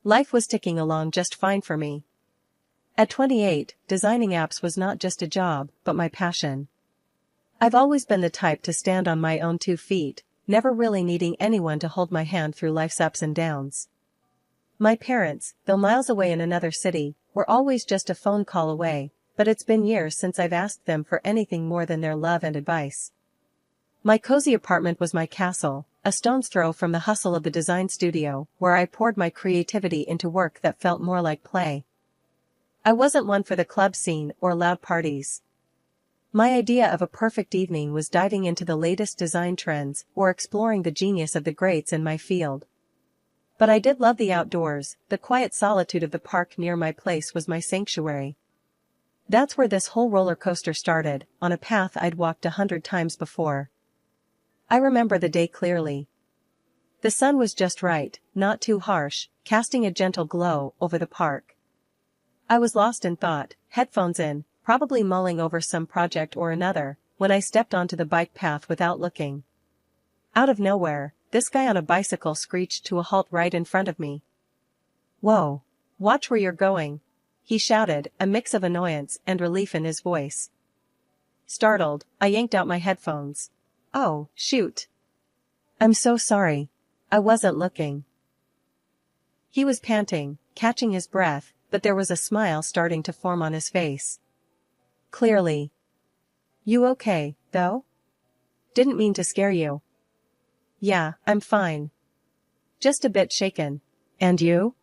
Life was ticking along just fine for me. At 28, designing apps was not just a job, but my passion. I've always been the type to stand on my own 2 feet, never really needing anyone to hold my hand through life's ups and downs. My parents, though miles away in another city, were always just a phone call away, but it's been years since I've asked them for anything more than their love and advice. My cozy apartment was my castle, a stone's throw from the hustle of the design studio, where I poured my creativity into work that felt more like play. I wasn't one for the club scene or loud parties. My idea of a perfect evening was diving into the latest design trends or exploring the genius of the greats in my field. But I did love the outdoors. The quiet solitude of the park near my place was my sanctuary. That's where this whole roller coaster started, on a path I'd walked 100 times before. I remember the day clearly. The sun was just right, not too harsh, casting a gentle glow over the park. I was lost in thought, headphones in, probably mulling over some project or another, when I stepped onto the bike path without looking. Out of nowhere, this guy on a bicycle screeched to a halt right in front of me. "Whoa! Watch where you're going," he shouted, a mix of annoyance and relief in his voice. Startled, I yanked out my headphones. "Oh, shoot. I'm so sorry. I wasn't looking." He was panting, catching his breath, but there was a smile starting to form on his face. Clearly. "You okay, though? Didn't mean to scare you." "Yeah, I'm fine. Just a bit shaken. And you?"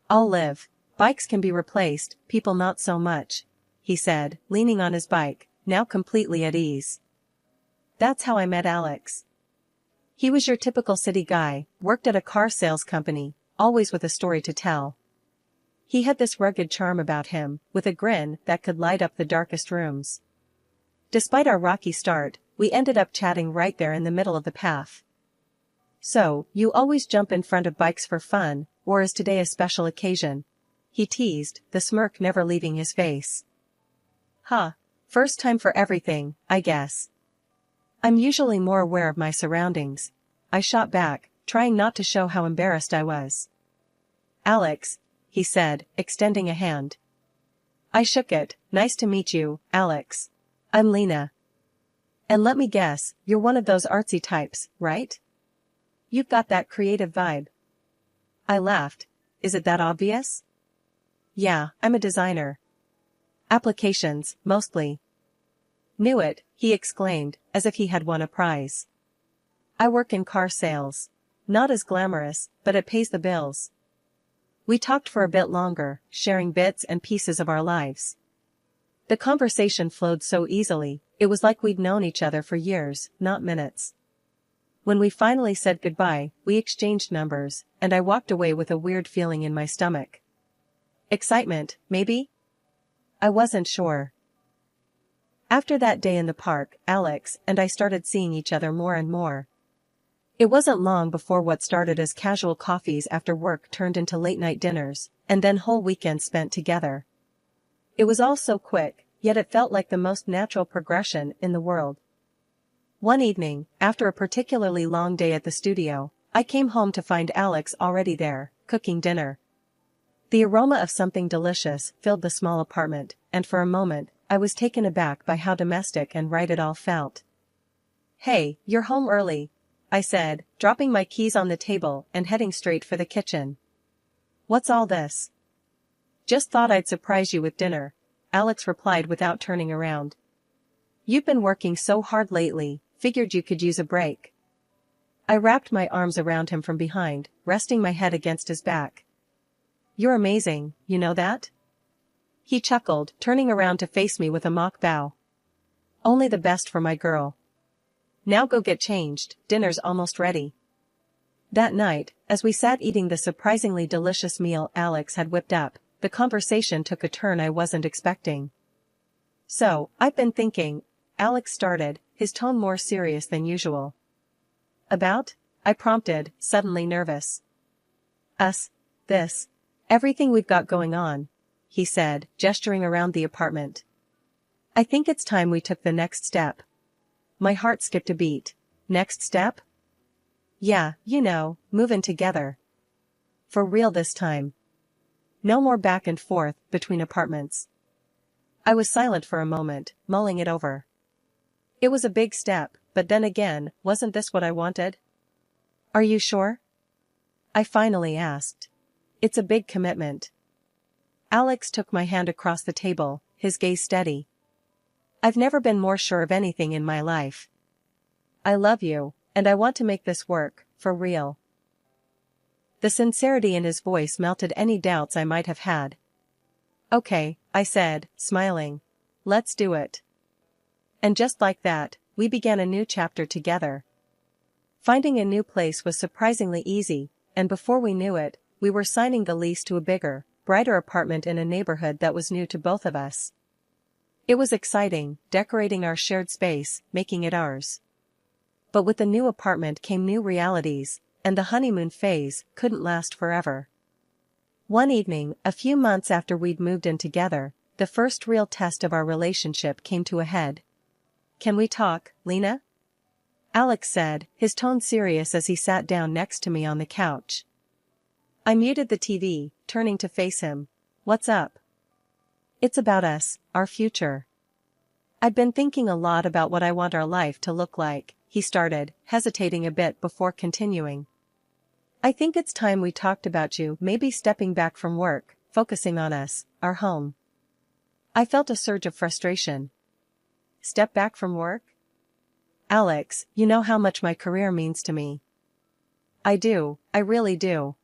"I'll live. Bikes can be replaced, people not so much," he said, leaning on his bike, now completely at ease. That's how I met Alex. He was your typical city guy, worked at a car sales company, always with a story to tell. He had this rugged charm about him, with a grin that could light up the darkest rooms. Despite our rocky start, we ended up chatting right there in the middle of the path. "So, you always jump in front of bikes for fun, or is today a special occasion?" he teased, the smirk never leaving his face. "Huh. First time for everything, I guess. I'm usually more aware of my surroundings," I shot back, trying not to show how embarrassed I was. "Alex," he said, extending a hand. I shook it. "Nice to meet you, Alex. I'm Lena. And let me guess, you're one of those artsy types, right? You've got that creative vibe." I laughed. "Is it that obvious?" "Yeah, I'm a designer. Applications, mostly." "Knew it," he exclaimed, as if he had won a prize. "I work in car sales. Not as glamorous, but it pays the bills." We talked for a bit longer, sharing bits and pieces of our lives. The conversation flowed so easily, it was like we'd known each other for years, not minutes. When we finally said goodbye, we exchanged numbers, and I walked away with a weird feeling in my stomach. Excitement, maybe? I wasn't sure. After that day in the park, Alex and I started seeing each other more and more. It wasn't long before what started as casual coffees after work turned into late-night dinners, and then whole weekends spent together. It was all so quick, yet it felt like the most natural progression in the world. One evening, after a particularly long day at the studio, I came home to find Alex already there, cooking dinner. The aroma of something delicious filled the small apartment, and for a moment, I was taken aback by how domestic and right it all felt. "Hey, you're home early," I said, dropping my keys on the table and heading straight for the kitchen. "What's all this?" "Just thought I'd surprise you with dinner," Alex replied without turning around. "You've been working so hard lately, figured you could use a break." I wrapped my arms around him from behind, resting my head against his back. "You're amazing, you know that?" He chuckled, turning around to face me with a mock bow. "Only the best for my girl. Now go get changed, dinner's almost ready." That night, as we sat eating the surprisingly delicious meal Alex had whipped up, the conversation took a turn I wasn't expecting. "So, I've been thinking," Alex started, his tone more serious than usual. "About?" I prompted, suddenly nervous. "Us. This. Everything we've got going on," he said, gesturing around the apartment. "I think it's time we took the next step." My heart skipped a beat. Next step? "Yeah, you know, moving together." For real this time. No more back and forth between apartments. I was silent for a moment, mulling it over. It was a big step, but then again, wasn't this what I wanted? Are you sure? I finally asked. It's a big commitment. Alex took my hand across the table, his gaze steady. I've never been more sure of anything in my life. I love you, and I want to make this work, for real. The sincerity in his voice melted any doubts I might have had. Okay, I said, smiling. Let's do it. And just like that, we began a new chapter together. Finding a new place was surprisingly easy, and before we knew it, we were signing the lease to a bigger, brighter apartment in a neighborhood that was new to both of us. It was exciting, decorating our shared space, making it ours. But with the new apartment came new realities, and the honeymoon phase couldn't last forever. One evening, a few months after we'd moved in together, the first real test of our relationship came to a head. Can we talk, Lena? Alex said, his tone serious as he sat down next to me on the couch. I muted the TV, turning to face him. What's up? It's about us, our future. I've been thinking a lot about what I want our life to look like, he started, hesitating a bit before continuing. I think it's time we talked about you maybe stepping back from work, focusing on us, our home. I felt a surge of frustration. Step back from work? Alex, you know how much my career means to me. I do, I really do.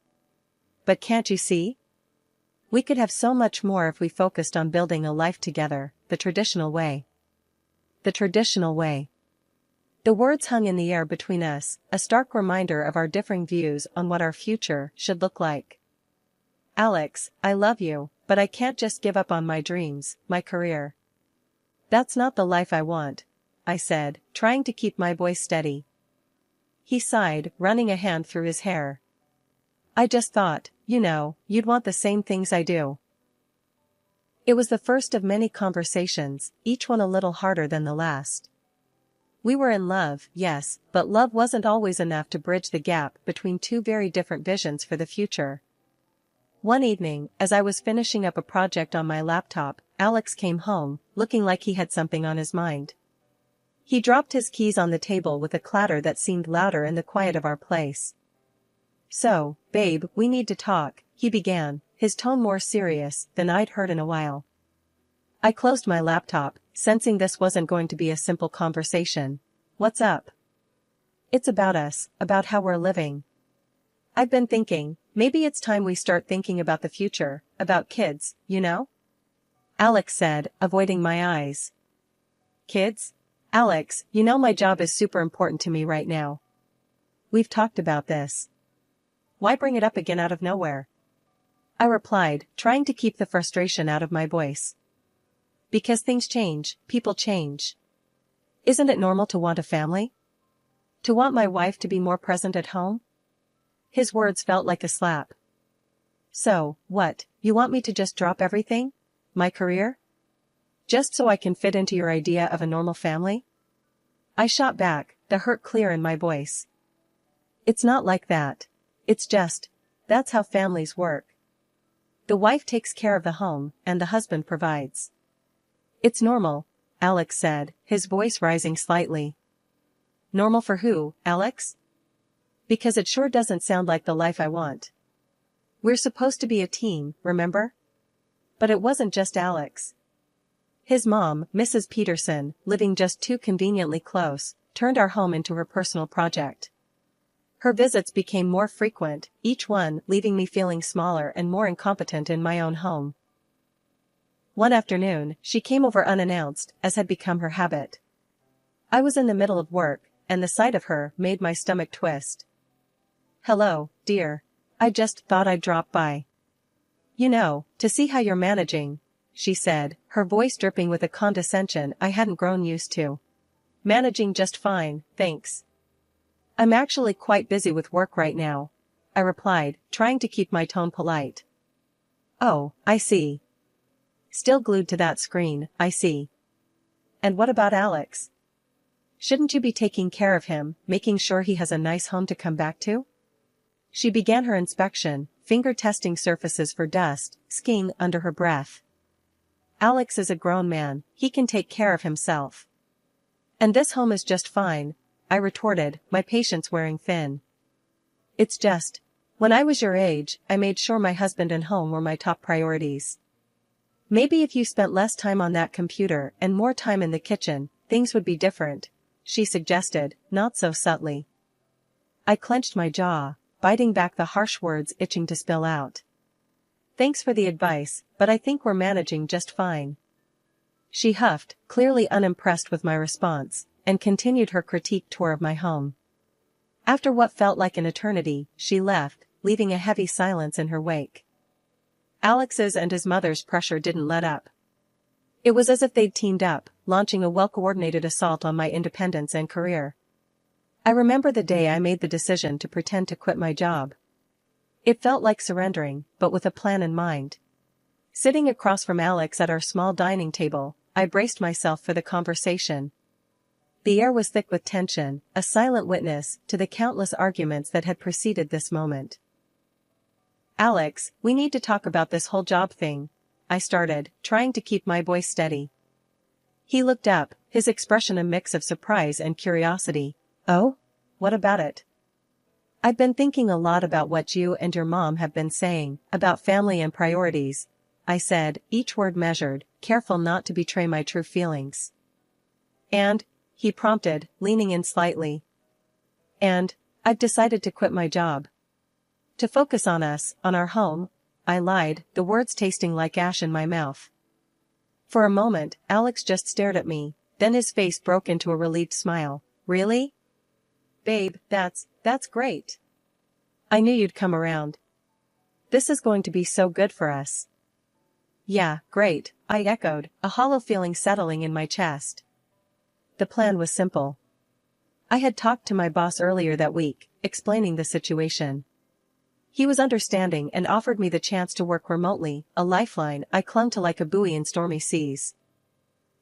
But can't you see? We could have so much more if we focused on building a life together, the traditional way. The traditional way. The words hung in the air between us, a stark reminder of our differing views on what our future should look like. Alex, I love you, but I can't just give up on my dreams, my career. That's not the life I want, I said, trying to keep my voice steady. He sighed, running a hand through his hair. I just thought, you'd want the same things I do. It was the first of many conversations, each one a little harder than the last. We were in love, yes, but love wasn't always enough to bridge the gap between two very different visions for the future. One evening, as I was finishing up a project on my laptop, Alex came home, looking like he had something on his mind. He dropped his keys on the table with a clatter that seemed louder in the quiet of our place. So, babe, we need to talk, he began, his tone more serious than I'd heard in a while. I closed my laptop, sensing this wasn't going to be a simple conversation. What's up? It's about us, about how we're living. I've been thinking, maybe it's time we start thinking about the future, about kids, Alex said, avoiding my eyes. Kids? Alex, my job is super important to me right now. We've talked about this. Why bring it up again out of nowhere? I replied, trying to keep the frustration out of my voice. Because things change, people change. Isn't it normal to want a family? To want my wife to be more present at home? His words felt like a slap. So, what, you want me to just drop everything? My career? Just so I can fit into your idea of a normal family? I shot back, the hurt clear in my voice. It's not like that. It's just, that's how families work. The wife takes care of the home, and the husband provides. It's normal, Alex said, his voice rising slightly. Normal for who, Alex? Because it sure doesn't sound like the life I want. We're supposed to be a team, remember? But it wasn't just Alex. His mom, Mrs. Peterson, living just too conveniently close, turned our home into her personal project. Her visits became more frequent, each one leaving me feeling smaller and more incompetent in my own home. One afternoon, she came over unannounced, as had become her habit. I was in the middle of work, and the sight of her made my stomach twist. Hello, dear. I just thought I'd drop by. To see how you're managing, she said, her voice dripping with a condescension I hadn't grown used to. Managing just fine, thanks. I'm actually quite busy with work right now, I replied, trying to keep my tone polite. Oh, I see. Still glued to that screen, I see. And what about Alex? Shouldn't you be taking care of him, making sure he has a nice home to come back to? She began her inspection, finger testing surfaces for dust, skiing under her breath. Alex is a grown man, he can take care of himself. And this home is just fine, I retorted, my patience wearing thin. It's just, when I was your age, I made sure my husband and home were my top priorities. Maybe if you spent less time on that computer and more time in the kitchen, things would be different, she suggested, not so subtly. I clenched my jaw, biting back the harsh words itching to spill out. Thanks for the advice, but I think we're managing just fine. She huffed, clearly unimpressed with my response, and continued her critique tour of my home. After what felt like an eternity, she left, leaving a heavy silence in her wake. Alex's and his mother's pressure didn't let up. It was as if they'd teamed up, launching a well-coordinated assault on my independence and career. I remember the day I made the decision to pretend to quit my job. It felt like surrendering, but with a plan in mind. Sitting across from Alex at our small dining table, I braced myself for the conversation. The air was thick with tension, a silent witness to the countless arguments that had preceded this moment. Alex, we need to talk about this whole job thing, I started, trying to keep my voice steady. He looked up, his expression a mix of surprise and curiosity. Oh? What about it? I've been thinking a lot about what you and your mom have been saying, about family and priorities, I said, each word measured, careful not to betray my true feelings. And, he prompted, leaning in slightly. And, I've decided to quit my job. To focus on us, on our home, I lied, the words tasting like ash in my mouth. For a moment, Alex just stared at me, then his face broke into a relieved smile. Really? Babe, that's great. I knew you'd come around. This is going to be so good for us. Yeah, great, I echoed, a hollow feeling settling in my chest. The plan was simple. I had talked to my boss earlier that week, explaining the situation. He was understanding and offered me the chance to work remotely, a lifeline I clung to like a buoy in stormy seas.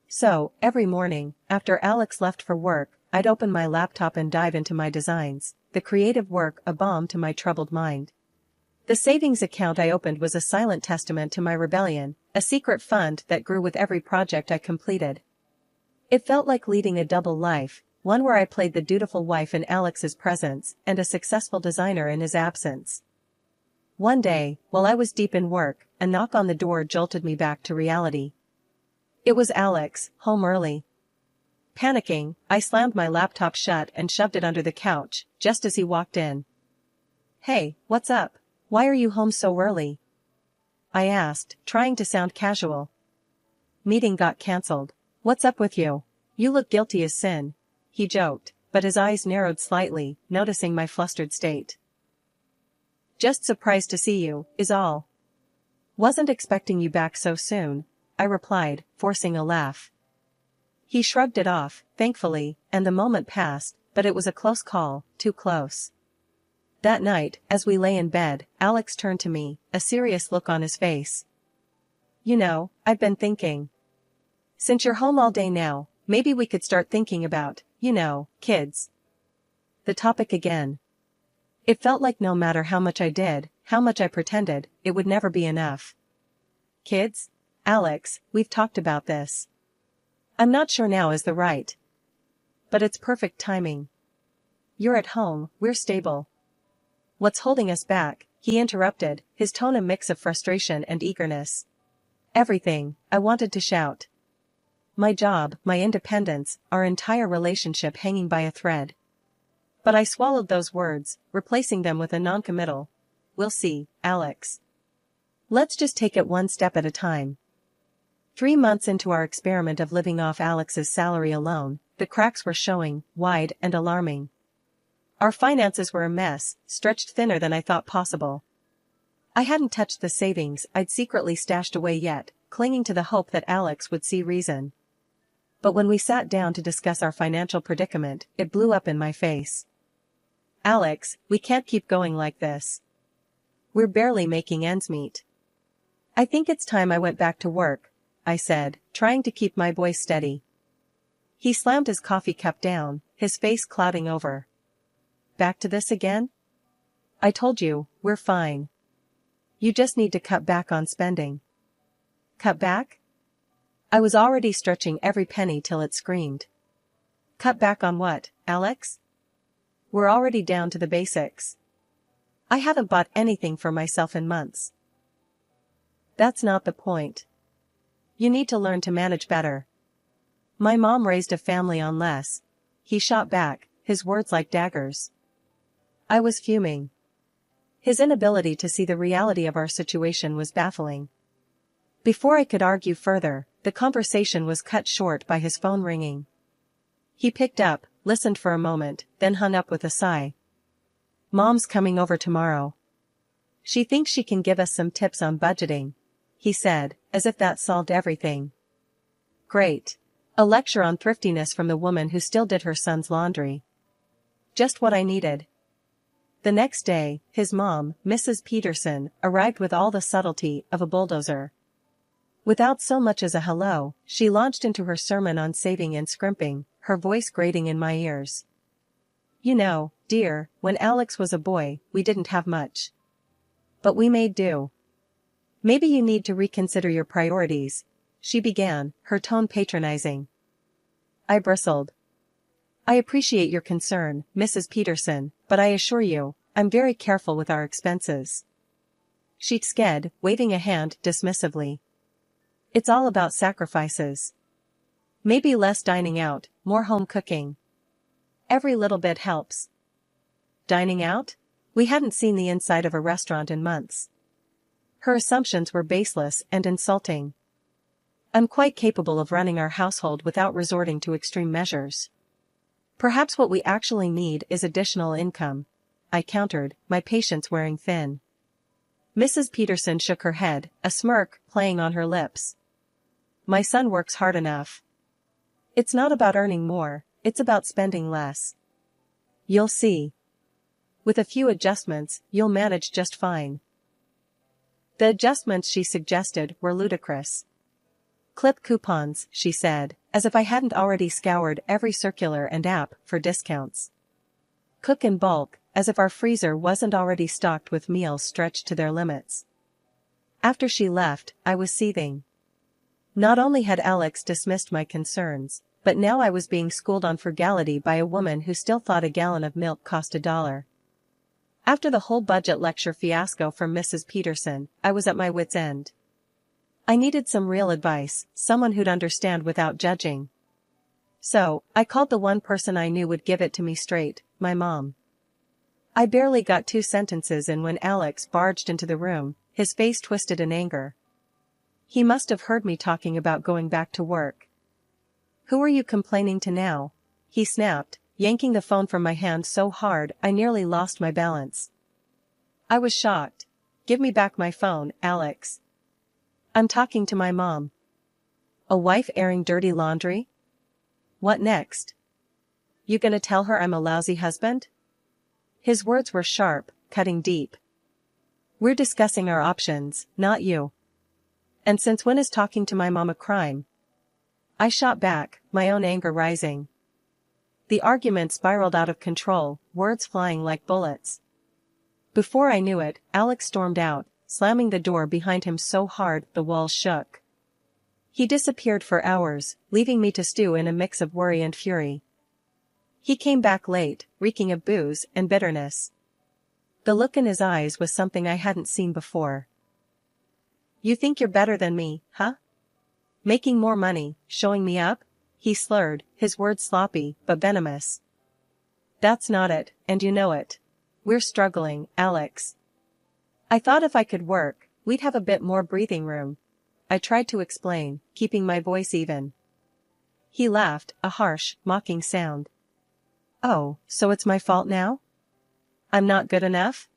So, every morning, after Alex left for work, I'd open my laptop and dive into my designs, the creative work a balm to my troubled mind. The savings account I opened was a silent testament to my rebellion, a secret fund that grew with every project I completed. It felt like leading a double life, one where I played the dutiful wife in Alex's presence and a successful designer in his absence. One day, while I was deep in work, a knock on the door jolted me back to reality. It was Alex, home early. Panicking, I slammed my laptop shut and shoved it under the couch, just as he walked in. Hey, what's up? Why are you home so early? I asked, trying to sound casual. Meeting got cancelled. What's up with you? You look guilty as sin, he joked, but his eyes narrowed slightly, noticing my flustered state. Just surprised to see you, is all. Wasn't expecting you back so soon, I replied, forcing a laugh. He shrugged it off, thankfully, and the moment passed, but it was a close call, too close. That night, as we lay in bed, Alex turned to me, a serious look on his face. You know, I've been thinking. Since you're home all day now, maybe we could start thinking about, kids. The topic again. It felt like no matter how much I did, how much I pretended, it would never be enough. Kids? Alex, we've talked about this. I'm not sure now is the right. But it's perfect timing. You're at home, we're stable. What's holding us back? He interrupted, his tone a mix of frustration and eagerness. Everything, I wanted to shout. My job, my independence, our entire relationship hanging by a thread. But I swallowed those words, replacing them with a non-committal. We'll see, Alex. Let's just take it one step at a time. 3 months into our experiment of living off Alex's salary alone, the cracks were showing, wide and alarming. Our finances were a mess, stretched thinner than I thought possible. I hadn't touched the savings I'd secretly stashed away yet, clinging to the hope that Alex would see reason. But when we sat down to discuss our financial predicament, it blew up in my face. Alex, we can't keep going like this. We're barely making ends meet. I think it's time I went back to work, I said, trying to keep my voice steady. He slammed his coffee cup down, his face clouding over. Back to this again? I told you, we're fine. You just need to cut back on spending. Cut back? I was already stretching every penny till it screamed. Cut back on what, Alex? We're already down to the basics. I haven't bought anything for myself in months. That's not the point. You need to learn to manage better. My mom raised a family on less. He shot back, his words like daggers. I was fuming. His inability to see the reality of our situation was baffling. Before I could argue further, the conversation was cut short by his phone ringing. He picked up, listened for a moment, then hung up with a sigh. Mom's coming over tomorrow. She thinks she can give us some tips on budgeting, he said, as if that solved everything. Great. A lecture on thriftiness from the woman who still did her son's laundry. Just what I needed. The next day, his mom, Mrs. Peterson, arrived with all the subtlety of a bulldozer. Without so much as a hello, she launched into her sermon on saving and scrimping, her voice grating in my ears. You know, dear, when Alex was a boy, we didn't have much. But we made do. Maybe you need to reconsider your priorities, she began, her tone patronizing. I bristled. I appreciate your concern, Mrs. Peterson, but I assure you, I'm very careful with our expenses. She sked, waving a hand dismissively. It's all about sacrifices. Maybe less dining out, more home cooking. Every little bit helps. Dining out? We hadn't seen the inside of a restaurant in months. Her assumptions were baseless and insulting. I'm quite capable of running our household without resorting to extreme measures. Perhaps what we actually need is additional income, I countered, my patience wearing thin. Mrs. Peterson shook her head, a smirk playing on her lips. My son works hard enough. It's not about earning more, it's about spending less. You'll see. With a few adjustments, you'll manage just fine. The adjustments she suggested were ludicrous. Clip coupons, she said, as if I hadn't already scoured every circular and app for discounts. Cook in bulk, as if our freezer wasn't already stocked with meals stretched to their limits. After she left, I was seething. Not only had Alex dismissed my concerns, but now I was being schooled on frugality by a woman who still thought a gallon of milk cost $1. After the whole budget lecture fiasco from Mrs. Peterson, I was at my wit's end. I needed some real advice, someone who'd understand without judging. So, I called the one person I knew would give it to me straight, my mom. I barely got 2 sentences in when Alex barged into the room, his face twisted in anger. He must have heard me talking about going back to work. Who are you complaining to now? He snapped, yanking the phone from my hand so hard I nearly lost my balance. I was shocked. Give me back my phone, Alex. I'm talking to my mom. A wife airing dirty laundry? What next? You gonna tell her I'm a lousy husband? His words were sharp, cutting deep. We're discussing our options, not you. And since when is talking to my mom a crime? I shot back, my own anger rising. The argument spiraled out of control, words flying like bullets. Before I knew it, Alex stormed out, slamming the door behind him so hard the walls shook. He disappeared for hours, leaving me to stew in a mix of worry and fury. He came back late, reeking of booze and bitterness. The look in his eyes was something I hadn't seen before. You think you're better than me, huh? Making more money, showing me up? He slurred, his words sloppy but venomous. That's not it, and you know it. We're struggling, Alex. I thought if I could work, we'd have a bit more breathing room. I tried to explain, keeping my voice even. He laughed, a harsh, mocking sound. Oh, so it's my fault now? I'm not good enough?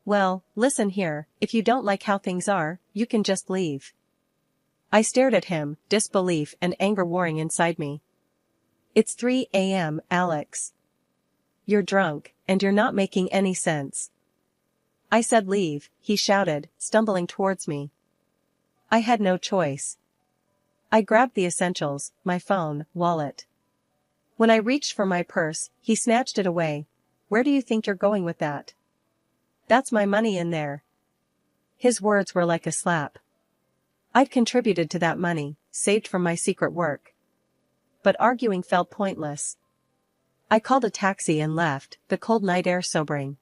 Well, listen here, if you don't like how things are, you can just leave. I stared at him, disbelief and anger warring inside me. It's 3 a.m., Alex. You're drunk, and you're not making any sense. I said leave, he shouted, stumbling towards me. I had no choice. I grabbed the essentials, my phone, wallet. When I reached for my purse, he snatched it away. Where do you think you're going with that? That's my money in there. His words were like a slap. I'd contributed to that money, saved from my secret work. But arguing felt pointless. I called a taxi and left, the cold night air sobering.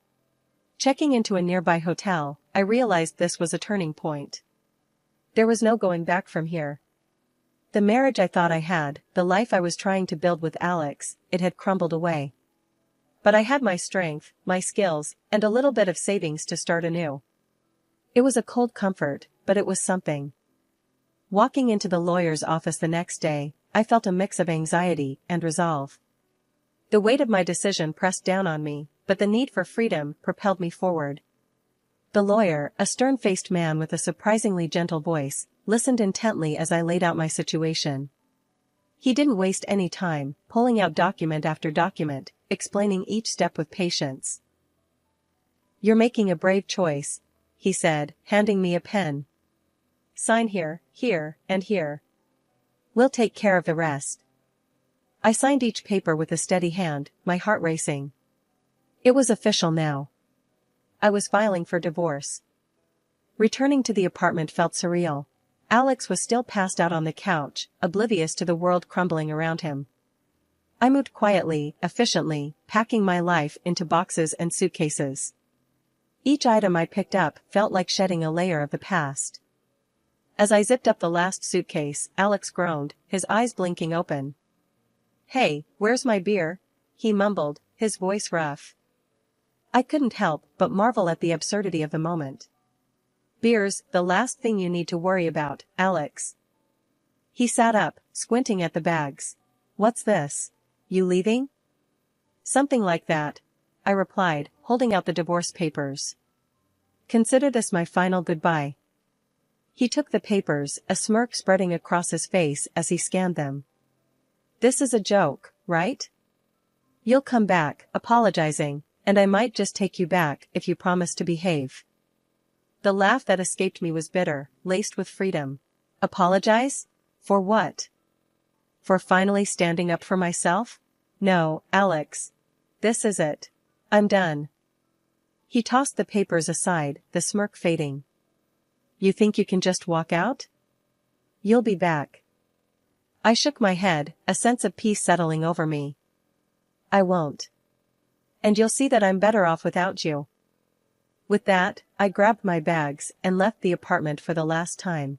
Checking into a nearby hotel, I realized this was a turning point. There was no going back from here. The marriage I thought I had, the life I was trying to build with Alex, it had crumbled away. But I had my strength, my skills, and a little bit of savings to start anew. It was a cold comfort, but it was something. Walking into the lawyer's office the next day, I felt a mix of anxiety and resolve. The weight of my decision pressed down on me, but the need for freedom propelled me forward. The lawyer, a stern-faced man with a surprisingly gentle voice, listened intently as I laid out my situation. He didn't waste any time, pulling out document after document, explaining each step with patience. "You're making a brave choice," he said, handing me a pen. "Sign here, here, and here. We'll take care of the rest." I signed each paper with a steady hand, my heart racing. It was official now. I was filing for divorce. Returning to the apartment felt surreal. Alex was still passed out on the couch, oblivious to the world crumbling around him. I moved quietly, efficiently, packing my life into boxes and suitcases. Each item I picked up felt like shedding a layer of the past. As I zipped up the last suitcase, Alex groaned, his eyes blinking open. "Hey, where's my beer?" he mumbled, his voice rough. I couldn't help but marvel at the absurdity of the moment. "Beer's the last thing you need to worry about, Alex." He sat up, squinting at the bags. "What's this? You leaving?" "Something like that," I replied, holding out the divorce papers. "Consider this my final goodbye." He took the papers, a smirk spreading across his face as he scanned them. "This is a joke, right? You'll come back, apologizing, and I might just take you back if you promise to behave." The laugh that escaped me was bitter, laced with freedom. Apologize? For what? For finally standing up for myself? No, Alex. This is it. I'm done. He tossed the papers aside, the smirk fading. "You think you can just walk out? You'll be back." I shook my head, a sense of peace settling over me. "I won't. And you'll see that I'm better off without you." With that, I grabbed my bags and left the apartment for the last time.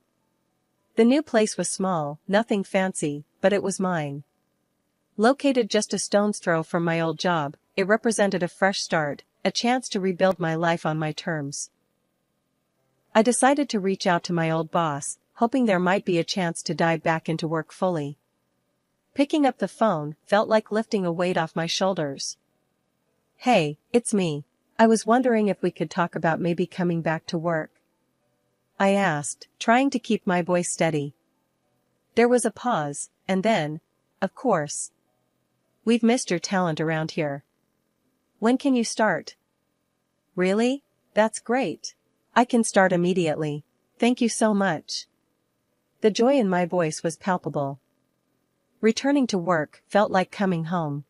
The new place was small, nothing fancy, but it was mine. Located just a stone's throw from my old job, it represented a fresh start, a chance to rebuild my life on my terms. I decided to reach out to my old boss, hoping there might be a chance to dive back into work fully. Picking up the phone felt like lifting a weight off my shoulders. "Hey, it's me. I was wondering if we could talk about maybe coming back to work," I asked, trying to keep my voice steady. There was a pause, and then, "Of course. We've missed your talent around here. When can you start?" "Really? That's great. I can start immediately. Thank you so much." The joy in my voice was palpable. Returning to work felt like coming home.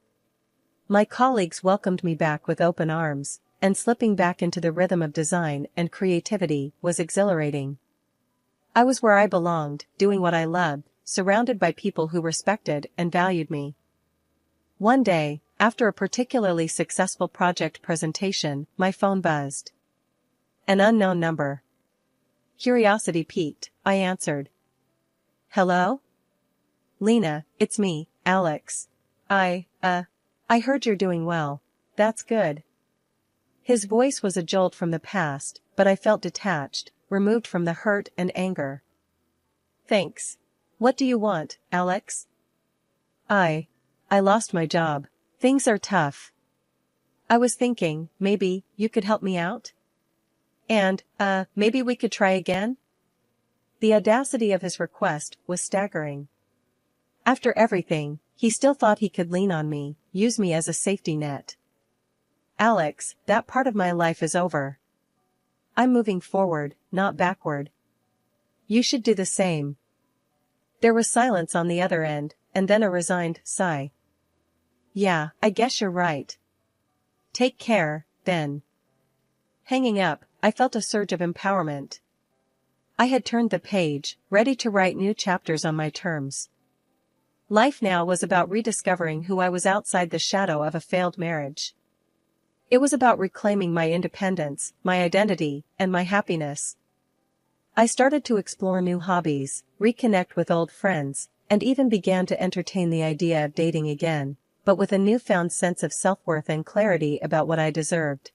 My colleagues welcomed me back with open arms, and slipping back into the rhythm of design and creativity was exhilarating. I was where I belonged, doing what I loved, surrounded by people who respected and valued me. One day, after a particularly successful project presentation, my phone buzzed. An unknown number. Curiosity piqued, I answered. "Hello? Lena, it's me, Alex. I heard you're doing well. That's good." His voice was a jolt from the past, but I felt detached, removed from the hurt and anger. "Thanks. What do you want, Alex?" I lost my job. Things are tough. I was thinking, maybe, you could help me out? And, maybe we could try again?" The audacity of his request was staggering. After everything, he still thought he could lean on me, use me as a safety net. "Alex, that part of my life is over. I'm moving forward, not backward. You should do the same." There was silence on the other end, and then a resigned sigh. "Yeah, I guess you're right. Take care, then." Hanging up, I felt a surge of empowerment. I had turned the page, ready to write new chapters on my terms. Life now was about rediscovering who I was outside the shadow of a failed marriage. It was about reclaiming my independence, my identity, and my happiness. I started to explore new hobbies, reconnect with old friends, and even began to entertain the idea of dating again, but with a newfound sense of self-worth and clarity about what I deserved.